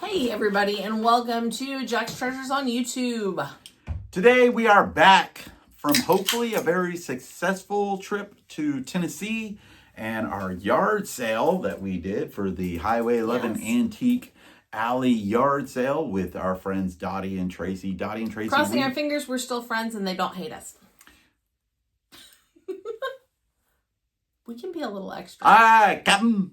Hey everybody, and welcome to Jack's Treasures on YouTube. Today we are back from hopefully a very successful trip to Tennessee and our yard sale that we did for the Highway 11 Antique Alley yard sale with our friends Dottie and Tracy. Crossing our fingers, we're still friends and they don't hate us. We can be a little extra. Captain!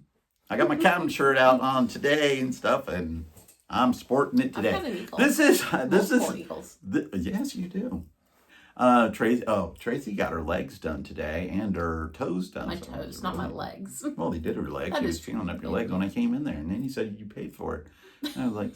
I got my captain shirt out on today and stuff, and I'm sporting it today. I've got an eagle. This is Eagles. Yes, you do. Tracy got her legs done today and her toes done. My toes, not my legs. Well, he did her legs. He was feeling up your legs when I came in there, and then he said you paid for it. And I was like,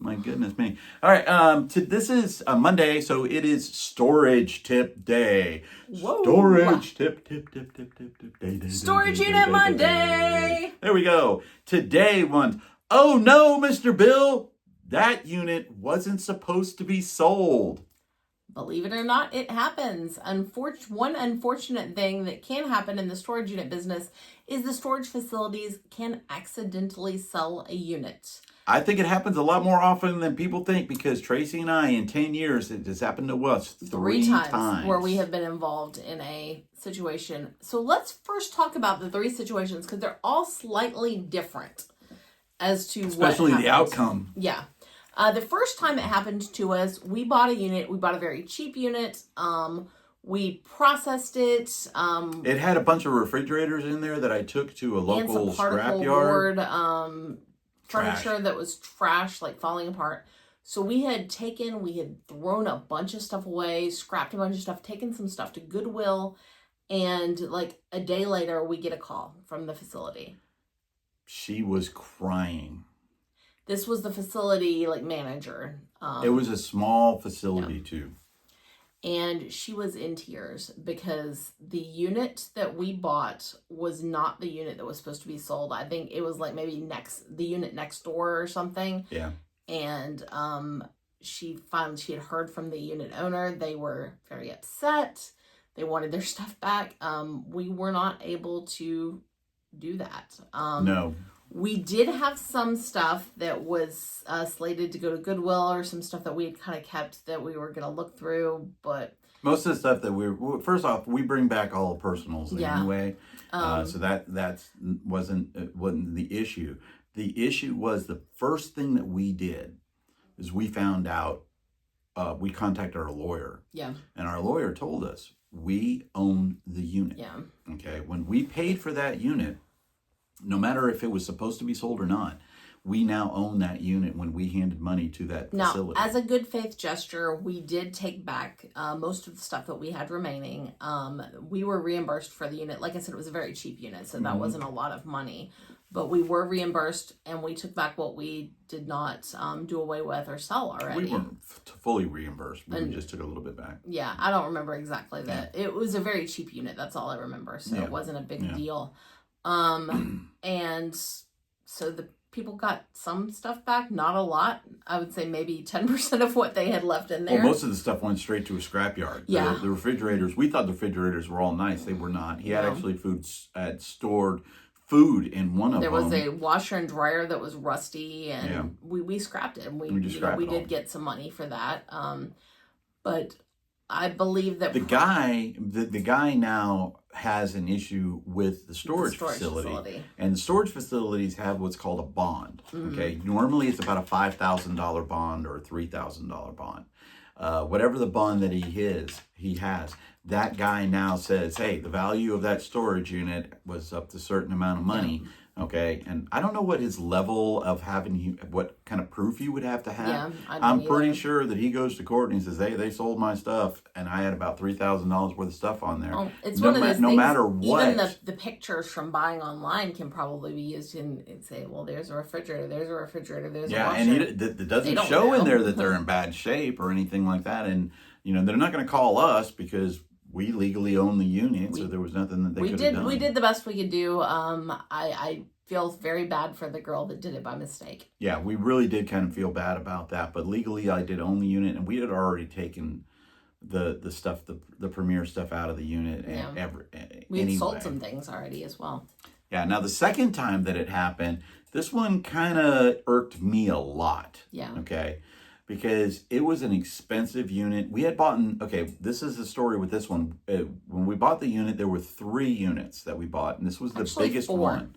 my goodness me. All right, this is a Monday, so it is storage tip day. Whoa. Storage tip day. Storage unit Monday. There we go. Today one. Oh no, Mr. Bill, that unit wasn't supposed to be sold. Believe it or not, it happens. One unfortunate thing that can happen in the storage unit business is the storage facilities can accidentally sell a unit. I think it happens a lot more often than people think because Tracy and I, in 10 years, it has happened to us three times where we have been involved in a situation. So let's first talk about the three situations because they're all slightly different as to especially the outcome. Yeah. The first time it happened to us, we bought a unit. We bought a very cheap unit. We processed it. It had a bunch of refrigerators in there that I took to a local scrapyard. Furniture that was trash, like falling apart. So we had thrown a bunch of stuff away, scrapped a bunch of stuff, taken some stuff to Goodwill, and like a day later, we get a call from the facility. She was crying. This was the facility manager. It was a small facility too. And she was in tears because the unit that we bought was not the unit that was supposed to be sold. I think it was maybe the unit next door or something. Yeah. And she had heard from the unit owner. They were very upset. They wanted their stuff back. We were not able to do that. No. We did have some stuff that was slated to go to Goodwill or some stuff that we had kind of kept that we were going to look through, but... Most of the stuff that first off, we bring back all the personals anyway, so that wasn't the issue. The issue was the first thing that we did is we found out, we contacted our lawyer. Yeah. And our lawyer told us, we own the unit. Yeah. Okay, when we paid for that unit, no matter if it was supposed to be sold or not, we now own that unit when we handed money to that facility. Now, as a good faith gesture, we did take back most of the stuff that we had remaining. We were reimbursed for the unit. Like I said, it was a very cheap unit, so that wasn't a lot of money. But we were reimbursed, and we took back what we did not do away with or sell already. We weren't fully reimbursed. We just took a little bit back. Yeah, I don't remember exactly that. It was a very cheap unit. That's all I remember. So it wasn't a big deal. And so the people got some stuff back, not a lot. I would say maybe 10% of what they had left in there. Well, most of the stuff went straight to a scrapyard. Yeah. The refrigerators, we thought the refrigerators were all nice. They were not. He had actually had stored food in one of them. There was a washer and dryer that was rusty, and we scrapped it. And we did get some money for that. But I believe that the guy now has an issue with the storage facility. And the storage facilities have what's called a bond. Okay, normally it's about a $5,000 bond or a $3,000 bond. Whatever the bond that he has, that guy now says, hey, the value of that storage unit was up to a certain amount of money. Okay, and I don't know what his level of what kind of proof he would have to have. Yeah, I'm pretty sure that he goes to court and he says, hey, they sold my stuff, and I had about $3,000 worth of stuff on there. Oh, it's one of those things, no matter what. Even the pictures from buying online can probably be used and say, well, there's a refrigerator, there's a refrigerator, there's a washer. Yeah, and it doesn't show in there that they're in bad shape or anything like that. And, they're not going to call us because we legally own the unit, so there was nothing that they could have done. We did the best we could do. I feel very bad for the girl that did it by mistake. Yeah, we really did kind of feel bad about that. But legally, I did own the unit, and we had already taken the stuff, the Premier stuff out of the unit. We had sold some things already as well. Yeah. Now the second time that it happened This one kind of irked me a lot. Yeah. Okay. Because it was an expensive unit. We had bought, this is the story with this one. When we bought the unit, there were 3 units that we bought, and this was the biggest 4. one.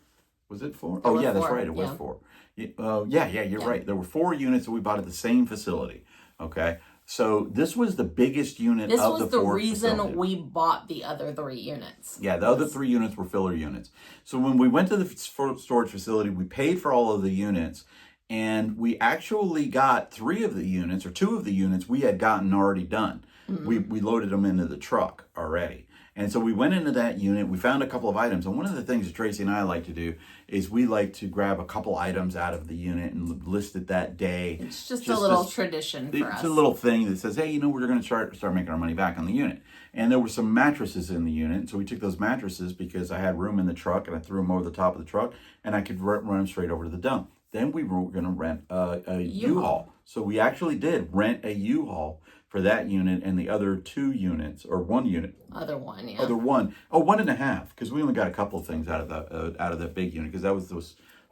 Was it 4? There oh, were yeah, 4. That's right. It was 4. You're right. There were 4 units that we bought at the same facility. Okay. So this was the biggest unit this of the 4 This was the reason facility. we bought the other 3 units. Yeah, the other 3 units were filler units. So when we went to the storage facility, we paid for all of the units, and we actually got 3 of the units, or 2 of the units we had gotten already done. Mm-hmm. We loaded them into the truck already. And so we went into that unit, we found a couple of items. And one of the things that Tracy and I like to do is we like to grab a couple items out of the unit and list it that day. It's just a little tradition for us. It's a little thing that says, hey, we're going to start making our money back on the unit. And there were some mattresses in the unit. So we took those mattresses because I had room in the truck, and I threw them over the top of the truck, and I could run them straight over to the dump. Then we were going to rent a U-Haul. So we actually did rent a U-Haul for that unit and the other 2 units, or 1 unit. Other 1, yeah. Other 1. Oh, 1.5, because we only got a couple of things out of the big unit, because that was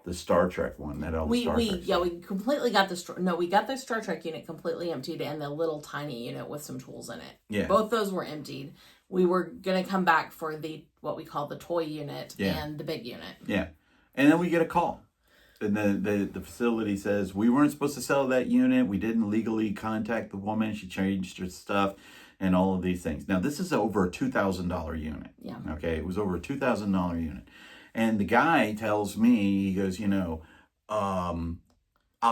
the Star Trek one that all the Star Trek. We completely got we got the Star Trek unit completely emptied, and the little tiny unit with some tools in it. Yeah. Both those were emptied. We were gonna come back for what we call the toy unit and the big unit. Yeah, and then we get a call. And the facility says, we weren't supposed to sell that unit. We didn't legally contact the woman. She changed her stuff and all of these things. Now, this is over a $2,000 unit. Yeah. Okay, it was over a $2,000 unit. And the guy tells me, he goes, I'll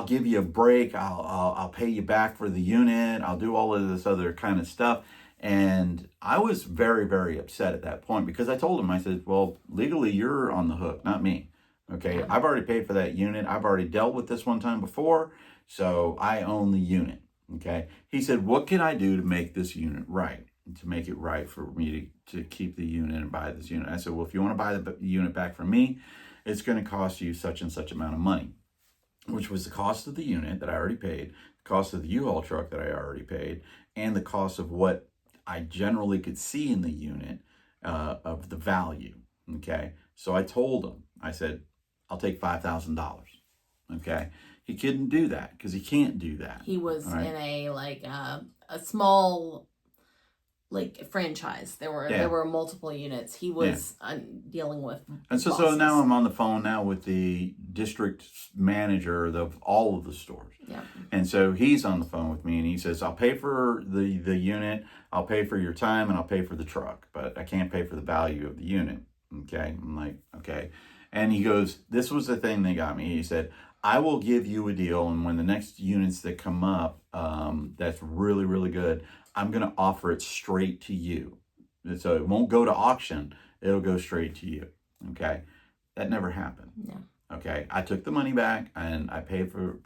give you a break. I'll pay you back for the unit. I'll do all of this other kind of stuff. And I was very, very upset at that point, because I told him, I said, well, legally, you're on the hook, not me. Okay, yeah. I've already paid for that unit. I've already dealt with this one time before, so I own the unit. Okay. He said, what can I do to make this unit right? To make it right for me to keep the unit and buy this unit. I said, well, if you want to buy the unit back from me, it's going to cost you such and such amount of money, which was the cost of the unit that I already paid, the cost of the U-Haul truck that I already paid, and the cost of what I generally could see in the unit of the value. Okay. So I told him, I said, I'll take $5,000. Okay. He couldn't do that because he can't do that. He was in a small franchise. There were multiple units. He was dealing with. And so now I'm on the phone now with the district manager of all of the stores. Yeah. And so he's on the phone with me, and he says, I'll pay for the unit, I'll pay for your time, and I'll pay for the truck, but I can't pay for the value of the unit. Okay. I'm like, okay. And he goes, this was the thing that got me. He said, I will give you a deal, and when the next units that come up, that's really, really good, I'm going to offer it straight to you. So it won't go to auction. It'll go straight to you. Okay. That never happened. Yeah. Okay. I took the money back, and I paid for,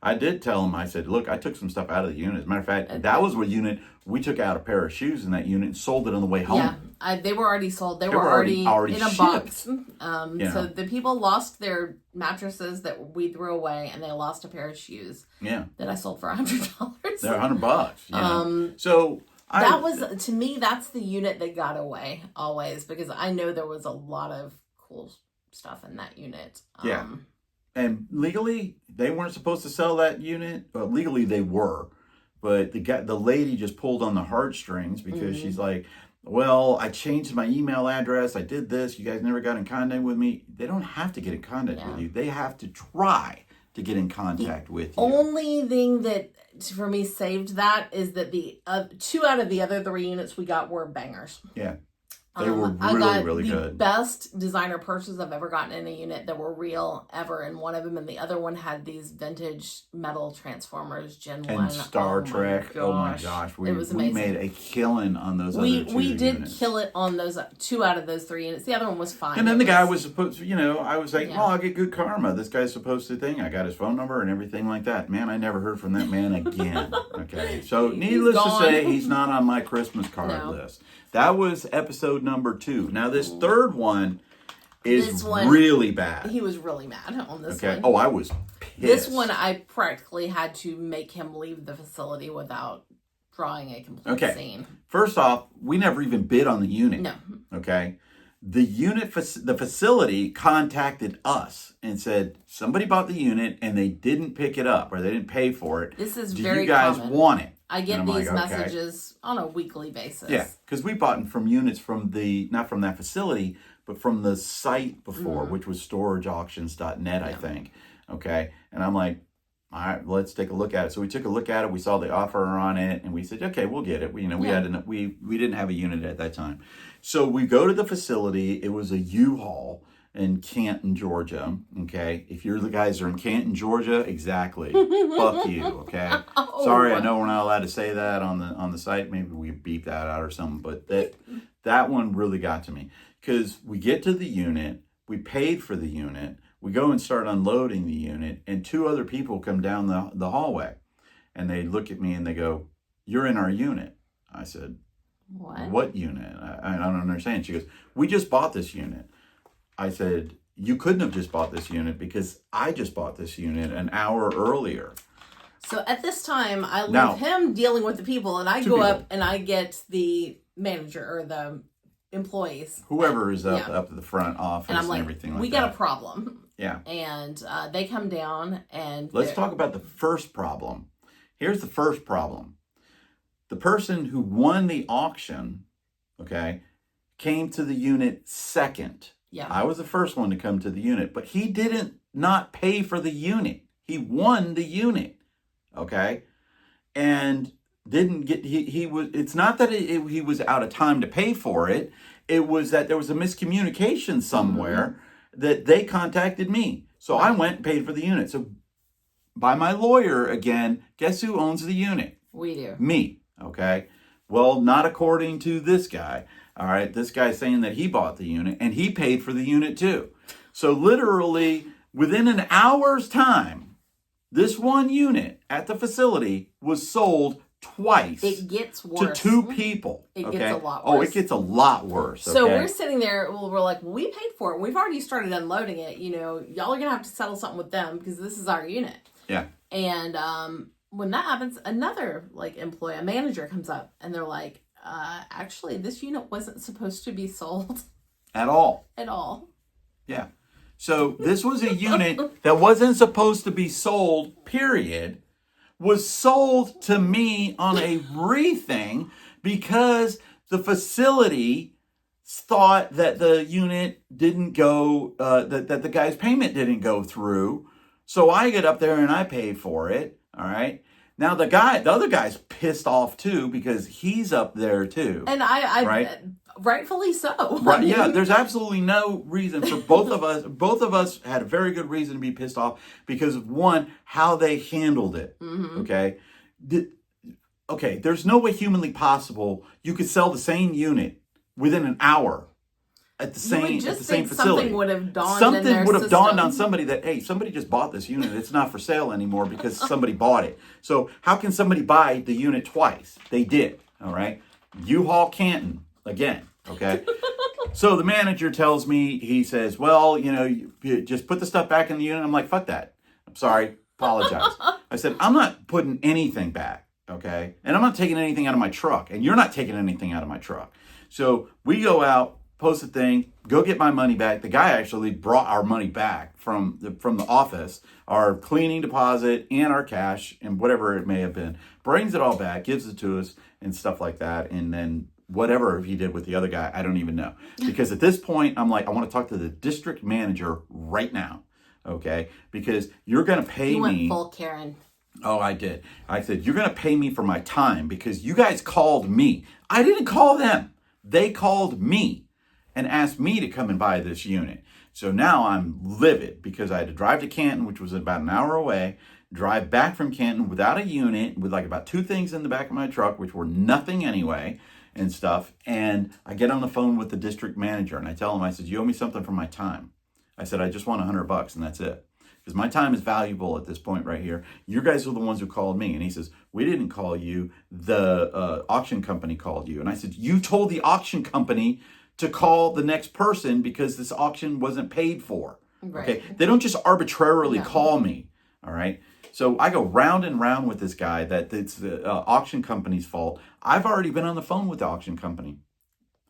I did tell him, I said, look, I took some stuff out of the unit. As a matter of fact, that was what unit, we took out a pair of shoes in that unit and sold it on the way home. Yeah. They were already sold. They were already in a shipped. box. So the people lost their mattresses that we threw away, and they lost a pair of shoes. Yeah. That I sold for $100. They're $100. So that was, to me, that's the unit that got away always, because I know there was a lot of cool stuff in that unit. Yeah. And legally, they weren't supposed to sell that unit. Well, legally they were, but the lady just pulled on the heartstrings because she's like, well, I changed my email address. I did this. You guys never got in contact with me. They don't have to get in contact with you. They have to try to get in contact with you. Only thing that for me saved that is that the 2 out of the other 3 units we got were bangers. Yeah. They were really, really good. I got the best designer purses I've ever gotten in a unit that were real ever in one of them, and the other one had these vintage metal Transformers Gen 1. And Star Trek. Oh my gosh. It was amazing. We made a killing on those other 2 units. We did kill it on those 2 out of those 3 units. The other one was fine. And then the guy was supposed to, I was like, I'll get good karma. This guy's supposed to think. I got his phone number and everything like that. Man, I never heard from that man again. Okay. So needless to say, he's not on my Christmas card list. That was episode number 2. Now this third one is really bad. He was really mad on this one. Oh, I was pissed. This one, I practically had to make him leave the facility without drawing a complete scene. First off, we never even bid on the unit. No. Okay. the facility contacted us and said somebody bought the unit and they didn't pick it up or they didn't pay for it. This is Do very you guys common. want it? I get And these I'm like, okay. messages on a weekly basis. Yeah, because we bought from units from not from that facility, but from the site before, which was storageauctions.net, I think. Okay, and I'm like, all right, let's take a look at it. So we took a look at it. We saw the offer on it, and we said, okay, we'll get it. We didn't have a unit at that time, so we go to the facility. It was a U-Haul in Canton, Georgia. Okay, if you're the guys that are in Canton, Georgia, exactly. Fuck you. Okay. Oh. Sorry, I know we're not allowed to say that on the site. Maybe we beep that out or something. But that one really got to me because we get to the unit, we paid for the unit, we go and start unloading the unit, and two other people come down the hallway, and they look at me and they go, "You're in our unit." I said, "What unit? I don't understand." She goes, "We just bought this unit." I said, "You couldn't have just bought this unit because I just bought this unit an hour earlier." So at this time, I leave him dealing with the people, and I go up and I get the manager or the employees. Whoever is up at the front office and, I'm like, everything like we that. got a problem. Yeah. And they come down and... Let's talk about the first problem. Here's the first problem. The person who won the auction, okay, came to the unit second. Yeah. I was the first one to come to the unit, but he didn't not pay for the unit. He won the unit, okay? And didn't get, he was, it's not that he was out of time to pay for it. It was that there was a miscommunication somewhere that they contacted me. So I went and paid for the unit. So by my lawyer, again, guess who owns the unit? We do. Me, okay? Well, not according to this guy. All right, this guy's saying that he bought the unit and he paid for the unit too. So literally within an hour's time, this one unit at the facility was sold twice. It gets worse. To two people. It gets a lot worse. Oh, it gets a lot worse. So we're sitting there, we're like, well, we paid for it. We've already started unloading it. You know, y'all are going to have to settle something with them because this is our unit. Yeah. And when that happens, another employee, a manager comes up and they're like, actually, this unit wasn't supposed to be sold. At all. At all. Yeah. So this was a unit that wasn't supposed to be sold, period, was sold to me on a re-thing because the facility thought that the unit didn't go, that the guy's payment didn't go through. So I get up there and I pay for it. All right. Now the other guy's pissed off too because he's up there too. And I right? Rightfully so. Right? Yeah, there's absolutely no reason for both of us. Both of us had a very good reason to be pissed off because of one, how they handled it. Mm-hmm. Okay. Okay. There's no way humanly possible you could sell the same unit within an hour. At the same facility. Something would have dawned dawned on somebody that, hey, somebody just bought this unit. It's not for sale anymore because somebody bought it. So how can somebody buy the unit twice? They did. All right. U-Haul Canton again. Okay. So the manager tells me, he says, well, you just put the stuff back in the unit. I'm like, fuck that. I'm sorry. Apologize. I said, I'm not putting anything back. Okay. And I'm not taking anything out of my truck. And you're not taking anything out of my truck. So we go out, post a thing, go get my money back. The guy actually brought our money back from the office, our cleaning deposit and our cash and whatever it may have been. Brings it all back, gives it to us and stuff like that. And then whatever he did with the other guy, I don't even know. Because at this point, I'm like, I want to talk to the district manager right now. Okay? Because you're going to pay me. You went full Karen. Oh, I did. I said, you're going to pay me for my time because you guys called me. I didn't call them. They called me and asked me to come and buy this unit. So now I'm livid because I had to drive to Canton, which was about an hour away, drive back from Canton without a unit, with about two things in the back of my truck, which were nothing anyway and stuff. And I get on the phone with the district manager and I tell him, I said, you owe me something for my time. I said, I just want $100 and that's it. Because my time is valuable at this point right here. You guys are the ones who called me. And he says, we didn't call you. The auction company called you. And I said, you told the auction company to call the next person because this auction wasn't paid for. Right. Okay. They don't just arbitrarily call me. All right. So I go round and round with this guy that it's the auction company's fault. I've already been on the phone with the auction company.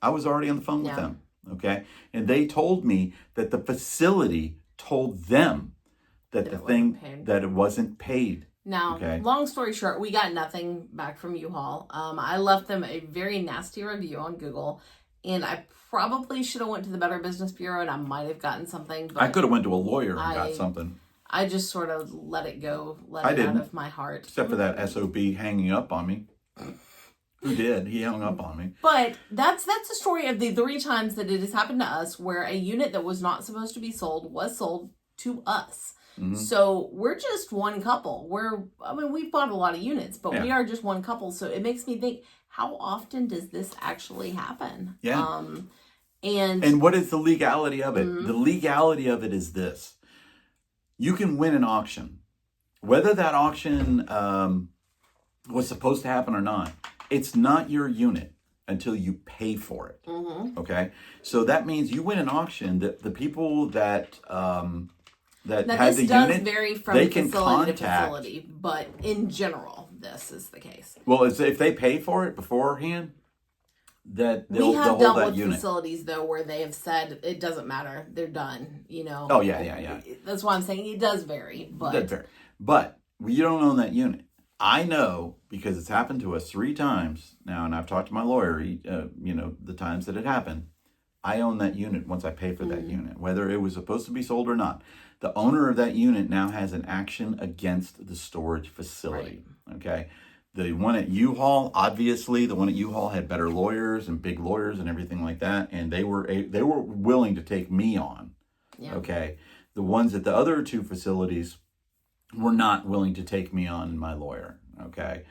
I was already on the phone with them. Okay. And they told me that the facility told them that that it wasn't paid. Now, long story short, we got nothing back from U-Haul. I left them a very nasty review on Google, and I probably should have went to the Better Business Bureau, and I might have gotten something. But I could have went to a lawyer and got something. I just sort of let it go, let it out of my heart. Except for that SOB hanging up on me. Who did? He hung up on me. But that's the story of the 3 times that it has happened to us where a unit that was not supposed to be sold was sold to us. Mm-hmm. So we're just one couple. We've bought a lot of units, but we are just one couple. So it makes me think, how often does this actually happen? Yeah. And what is the legality of it? Mm-hmm. The legality of it is this. You can win an auction. Whether that auction was supposed to happen or not, it's not your unit until you pay for it. Mm-hmm. Okay? So that means you win an auction that the people that had the unit, vary from facility to facility, but in general, this is the case. Well, if they pay for it beforehand, that they'll hold that unit. We have dealt with facilities though where they have said it doesn't matter, they're done. Oh yeah. That's why I'm saying it does vary, but it does vary. But you don't own that unit. I know because it's happened to us 3 times now, and I've talked to my lawyer. The times that it happened. I own that unit once I pay for that unit, whether it was supposed to be sold or not. The owner of that unit now has an action against the storage facility. Right. Okay. The one at U-Haul, obviously, the one at U-Haul had better lawyers and big lawyers and everything like that, and they were willing to take me on. Yeah. Okay. The ones at the other 2 facilities were not willing to take me on and my lawyer. Okay.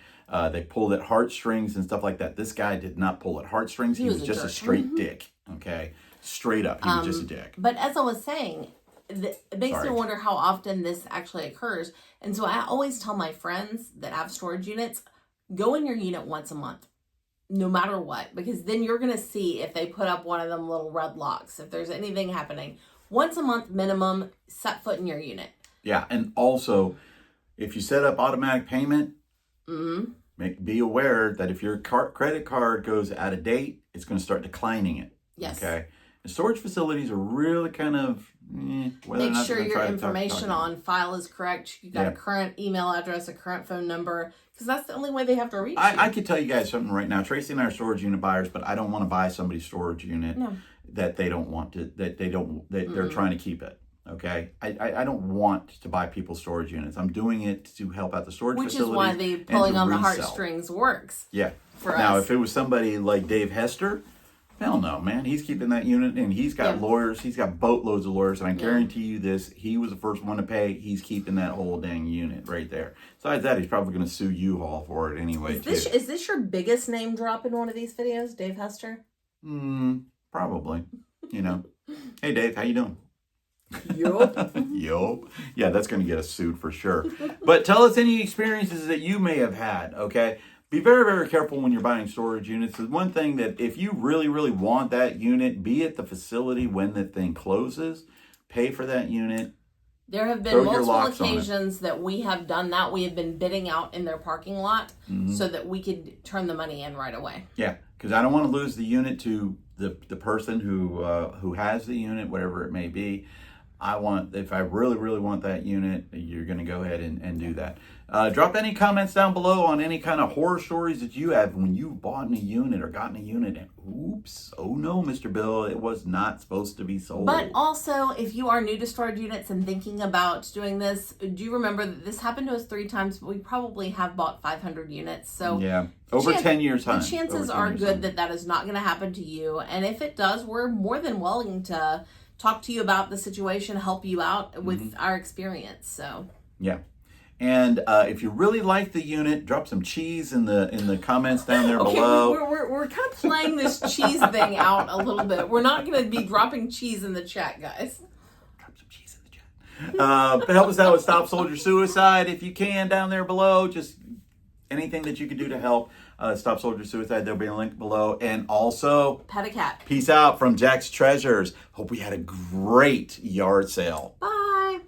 They pulled at heartstrings and stuff like that. This guy did not pull at heartstrings. He was just a straight dick. Okay. Straight up. He was just a dick. But as I was saying, it makes me wonder how often this actually occurs. And so I always tell my friends that have storage units, go in your unit once a month, no matter what, because then you're going to see if they put up one of them little red locks, if there's anything happening. Once a month minimum, set foot in your unit. Yeah, and also, if you set up automatic payment, be aware that if your credit card goes out of date, it's going to start declining it. Yes. Okay. And storage facilities are really kind of make sure your information on file is correct. You got a current email address, a current phone number, because that's the only way they have to reach you. I could tell you guys something right now. Tracy and I are storage unit buyers, but I don't want to buy somebody's storage unit that they don't want to. That they're trying to keep it. Okay, I don't want to buy people's storage units. I'm doing it to help out the storage facilities. Which is why the pulling on the heartstrings works. Yeah. For now, if it was somebody like Dave Hester, hell no, man. He's keeping that unit, and he's got lawyers. He's got boatloads of lawyers, and I guarantee you this: he was the first one to pay. He's keeping that whole dang unit right there. Besides that, he's probably going to sue U-Haul for it anyway. Is this your biggest name drop in one of these videos, Dave Hester? Probably. Hey, Dave, how you doing? Yo. Yeah, that's going to get us sued for sure. But tell us any experiences that you may have had, okay? Be very, very careful when you're buying storage units. The one thing that if you really, really want that unit, be at the facility when the thing closes, pay for that unit. There have been multiple occasions that we have done that. We have been bidding out in their parking lot so that we could turn the money in right away. Yeah, because I don't want to lose the unit to the person who has the unit, whatever it may be. If I really, really want that unit, you're going to go ahead and do that. Drop any comments down below on any kind of horror stories that you have when you bought a unit or gotten a unit and oops, oh no, Mr. Bill, it was not supposed to be sold. But also, if you are new to storage units and thinking about doing this, do you remember that this happened to us 3 times, but we probably have bought 500 units. So yeah, over 10 years time. The chances are good that is not going to happen to you. And if it does, we're more than willing to talk to you about the situation, help you out with our experience. So yeah. And if you really like the unit, drop some cheese in the comments down there below. We're kind of playing this cheese thing out a little bit. We're not going to be dropping cheese in the chat, guys. Drop some cheese in the chat. Help us out with Stop Soldier Suicide if you can down there below. Just anything that you can do to help Stop Soldier Suicide. There'll be a link below. And also, pet a cat. Peace out from Jack's Treasures. Hope we had a great yard sale. Bye.